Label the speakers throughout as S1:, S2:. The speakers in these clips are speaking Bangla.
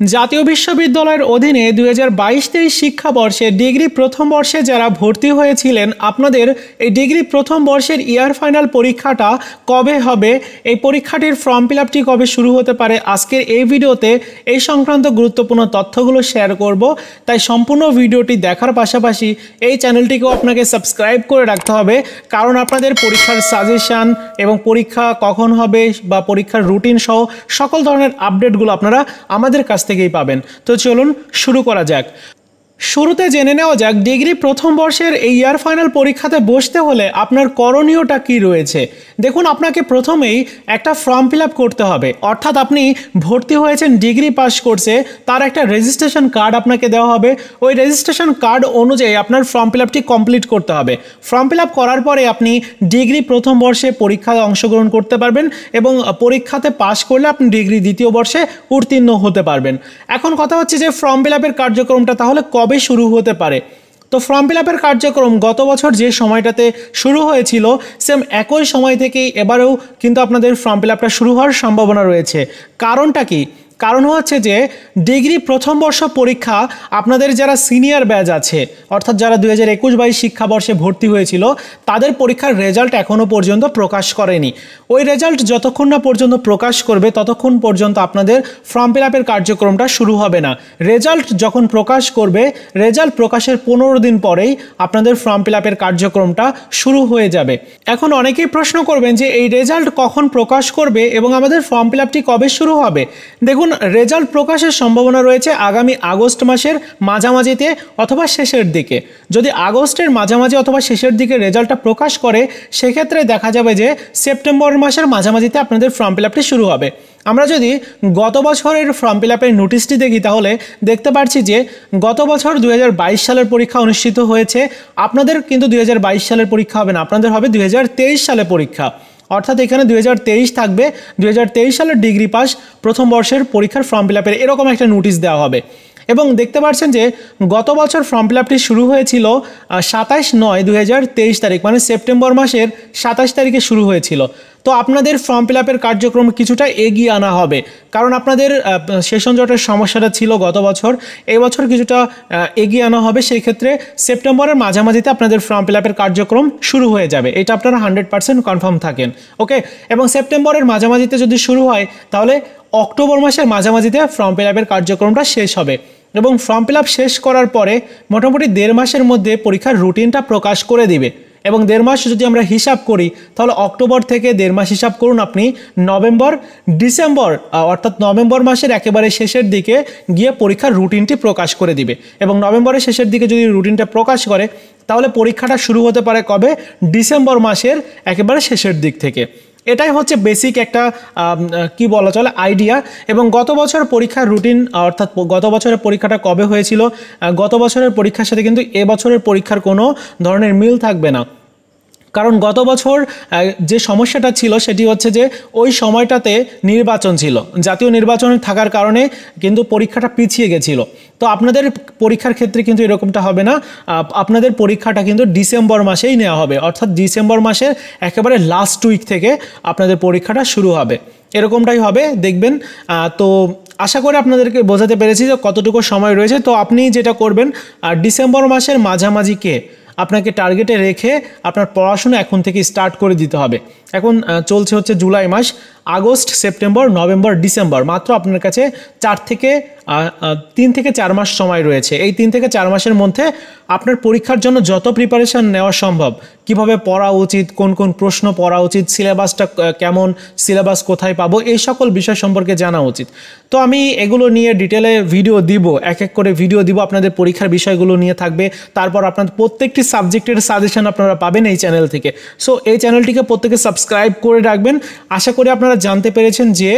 S1: জাতীয় বিশ্ববিদ্যালয়ের অধীনে 2022-23 শিক্ষাবর্ষে ডিগ্রি প্রথম বর্ষে যারা ভর্তি হয়েছিলেন আপনাদের এই ডিগ্রি প্রথম বর্ষের ইয়ার ফাইনাল পরীক্ষাটা কবে হবে, এই পরীক্ষাটির ফর্ম ফিল আপটি কবে শুরু হতে পারে, আজকের এই ভিডিওতে এই সংক্রান্ত গুরুত্বপূর্ণ তথ্যগুলো শেয়ার করব। তাই সম্পূর্ণ ভিডিওটি দেখার পাশাপাশি এই চ্যানেলটিকেও আপনাকে সাবস্ক্রাইব করে রাখতে হবে, কারণ আপনাদের পরীক্ষার সাজেশান এবং পরীক্ষা কখন হবে বা পরীক্ষার রুটিন সহ সকল ধরনের আপডেটগুলো আপনারা আমাদের কাছ থেকেই পাবেন। তো চলুন শুরু করা যাক। শুরুতে জেনে নেওয়া যাক ডিগ্রি প্রথম বর্ষের এই ইয়ার ফাইনাল পরীক্ষাতে বসতে হলে আপনার করণীয়টা কি রয়েছে। দেখুন, আপনাকে প্রথমেই একটা ফর্ম ফিল আপ করতে হবে, অর্থাৎ আপনি ভর্তি হয়েছেন ডিগ্রি পাস কোর্সে, তার একটা রেজিস্ট্রেশন কার্ড আপনাকে দেওয়া হবে। ওই রেজিস্ট্রেশন কার্ড অনুযায়ী আপনার ফর্ম ফিল আপটি কমপ্লিট করতে হবে। ফর্ম ফিল আপ করার পরে আপনি ডিগ্রি প্রথম বর্ষে পরীক্ষায় অংশগ্রহণ করতে পারবেন এবং পরীক্ষাতে পাস করলে আপনি ডিগ্রি দ্বিতীয় বর্ষে উত্তীর্ণ হতে পারবেন। এখন কথা হচ্ছে যে ফর্ম ফিল আপের কার্যক্রমটা তাহলে কবে শুরু হতে পারে। তো ফর্ম ফিল আপের কার্যক্রম গত বছর যে সময়টাতে শুরু হয়েছিল সেম একই সময় থেকেই এবারেও কিন্তু আপনাদের ফর্ম ফিল আপটা শুরু হওয়ার সম্ভাবনা রয়েছে। কারণটা কি? কারণ হচ্ছে যে ডিগ্রি প্রথম বর্ষ পরীক্ষা আপনাদের যারা সিনিয়র ব্যাচ আছে, অর্থাৎ যারা 2021-22 শিক্ষাবর্ষে ভর্তি হয়েছিল, তাদের পরীক্ষার রেজাল্ট এখনও পর্যন্ত প্রকাশ করেনি। ওই রেজাল্ট যতক্ষণ না পর্যন্ত প্রকাশ করবে ততক্ষণ পর্যন্ত আপনাদের ফর্ম ফিল আপের কার্যক্রমটা শুরু হবে না। রেজাল্ট যখন প্রকাশ করবে, রেজাল্ট প্রকাশের 15 দিন পরেই আপনাদের ফর্ম ফিল আপের কার্যক্রমটা শুরু হয়ে যাবে। এখন অনেকেই প্রশ্ন করবেন যে এই রেজাল্ট কখন প্রকাশ করবে এবং আমাদের ফর্ম ফিল আপটি কবে শুরু হবে। দেখুন, রেজাল্ট প্রকাশের সম্ভাবনা রয়েছে আগামী আগস্ট মাসের মাঝামাঝিতে অথবা শেষের দিকে। যদি আগস্টের মাঝামাঝি অথবা শেষের দিকে রেজাল্টটা প্রকাশ করে, সেক্ষেত্রে দেখা যাবে যে সেপ্টেম্বর মাসের মাঝামাঝিতে আপনাদের ফর্ম ফিল আপটি শুরু হবে। আমরা যদি গত বছরের ফর্ম ফিল আপের নোটিশটি দেখি তাহলে দেখতে পাচ্ছি যে গত বছর 2022 সালের পরীক্ষা অনুষ্ঠিত হয়েছে। আপনাদের কিন্তু 2022 সালের পরীক্ষা হবে না, আপনাদের হবে 2023 সালে পরীক্ষা। অর্থাৎ এখানে 2023 থাকবে, 2023 সালের ডিগ্রি পাস প্রথম বর্ষের পরীক্ষার ফর্ম ফিল আপের এরকম একটা নোটিশ দেওয়া হবে। এবং দেখতে পাচ্ছেন যে গত বছর ফর্ম ফিল আপটি শুরু হয়েছিল 27/9/2023 তারিখ, মানে সেপ্টেম্বর মাসের 27 তারিখে শুরু হয়েছিল। তো আপনাদের ফর্ম ফিল আপের কার্যক্রম কিছুটা এগিয়ে আনা হবে, কারণ আপনাদের সেশন জটের সমস্যাটা ছিল গত বছর, এই বছর কিছুটা এগিয়ে আনা হবে। সেই ক্ষেত্রে সেপ্টেম্বরের মাঝামাঝিতে আপনাদের ফর্ম ফিল আপের কার্যক্রম শুরু হয়ে যাবে, এটা আপনারা 100% কনফার্ম থাকেন। ওকে, এবং সেপ্টেম্বরের মাঝামাঝিতে যদি শুরু হয় তাহলে অক্টোবর মাসের মাঝামাঝিতে ফর্ম ফিল আপের কার্যক্রমটা শেষ হবে। এবং ফর্ম ফিল আপ শেষ করার পরে মোটামুটি 1.5 মাসের মধ্যে পরীক্ষার রুটিনটা প্রকাশ করে দিবে। এবং 1.5 মাস যদি আমরা হিসাব করি তাহলে অক্টোবর থেকে 1.5 মাস হিসাব করুন আপনি, নভেম্বর, ডিসেম্বর, অর্থাৎ নভেম্বর মাসের একেবারে শেষের দিকে গিয়ে পরীক্ষার রুটিনটি প্রকাশ করে দিবে। এবং নভেম্বরের শেষের দিকে যদি রুটিনটা প্রকাশ করে তাহলে পরীক্ষাটা শুরু হতে পারে কবে? ডিসেম্বর মাসের একেবারে শেষের দিক থেকে। এটাই হচ্ছে বেসিক একটা কি বলা চলে আইডিয়া। এবং গত বছর পরীক্ষার রুটিন, অর্থাৎ গত বছরের পরীক্ষাটা কবে হয়েছিল, গত বছরের পরীক্ষার সাথে কিন্তু এবছরের পরীক্ষার কোনো ধরনের মিল থাকবে না। কারণ গত বছর যে সমস্যাটা ছিল সেটি হচ্ছে যে ওই সময়টাতে নির্বাচন ছিল, জাতীয় নির্বাচন থাকার কারণে কিন্তু পরীক্ষাটা পিছিয়ে গেছিলো। তো আপনাদের পরীক্ষার ক্ষেত্রে কিন্তু এরকমটা হবে না, আপনাদের পরীক্ষাটা কিন্তু ডিসেম্বর মাসেই নেওয়া হবে, অর্থাৎ ডিসেম্বর মাসের একেবারে লাস্ট উইক থেকে আপনাদের পরীক্ষাটা শুরু হবে, এরকমটাই হবে দেখবেন। তো আশা করি আপনাদেরকে বোঝাতে পেরেছি যে কতটুকু সময় রয়েছে। তো আপনি যেটা করবেন, ডিসেম্বর মাসের মাঝামাঝিকে আপনাকে টার্গেটে রেখে আপনার পড়াশোনা এখন থেকে স্টার্ট করে দিতে হবে। এখন চলছে হচ্ছে জুলাই মাস, আগস্ট, সেপ্টেম্বর, নভেম্বর, ডিসেম্বর, মাত্র আপনার কাছে 3 থেকে 4 মাস সময় রয়েছে। এই 3 থেকে 4 মাসের মধ্যে আপনার পরীক্ষার জন্য যত প্রিপারেশান নেওয়া সম্ভব, কিভাবে পড়া উচিত, কোন কোন প্রশ্ন পড়া উচিত, সিলেবাসটা কেমন, সিলেবাস কোথায় পাবো, এই সকল বিষয় সম্পর্কে জানা উচিত। তো আমি এগুলো নিয়ে ডিটেলে ভিডিও দিব, এক এক করে ভিডিও দিব, আপনাদের পরীক্ষার বিষয়গুলো নিয়ে থাকবে। তারপর আপনাদের প্রত্যেকটি সাবজেক্টের সাজেশন আপনারা পাবেন এই চ্যানেল থেকে। সো এই চ্যানেলটিকে প্রত্যেকে সাবস্ক্রাইব করে রাখবেন। আশা করি আপনারা জানতে পেরেছেন যে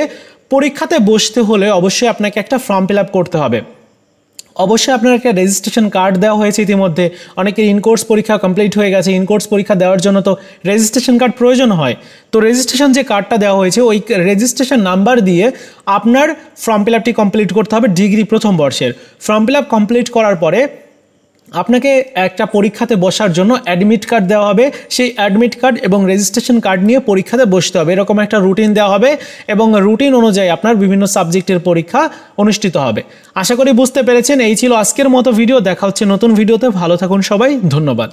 S1: পরীক্ষাতে বসতে হলে অবশ্যই আপনাকে একটা ফর্ম ফিল আপ করতে হবে। অবশ্যই আপনার একটা রেজিস্ট্রেশন কার্ড দেওয়া হয়েছে ইতিমধ্যে, অনেকের ইনকোর্স পরীক্ষা কমপ্লিট হয়ে গেছে, ইনকোর্স পরীক্ষা দেওয়ার জন্য তো রেজিস্ট্রেশন কার্ড প্রয়োজন হয়। তো রেজিস্ট্রেশন যে কার্ডটা দেওয়া হয়েছে ওই রেজিস্ট্রেশন নাম্বার দিয়ে আপনার ফর্ম ফিল আপটি কমপ্লিট করতে হবে ডিগ্রি প্রথম বর্ষের। ফর্ম ফিল আপ কমপ্লিট করার পরে আপনাকে একটা পরীক্ষাতে বসার জন্য অ্যাডমিট কার্ড দেওয়া হবে, সেই অ্যাডমিট কার্ড এবং রেজিস্ট্রেশন কার্ড নিয়ে পরীক্ষাতে বসতে হবে। এরকম একটা রুটিন দেওয়া হবে এবং রুটিন অনুযায়ী আপনার বিভিন্ন সাবজেক্টের পরীক্ষা অনুষ্ঠিত হবে। আশা করি বুঝতে পেরেছেন। এই ছিল আজকের মতো ভিডিও। দেখা হচ্ছে নতুন ভিডিওতে। ভালো থাকুন সবাই, ধন্যবাদ।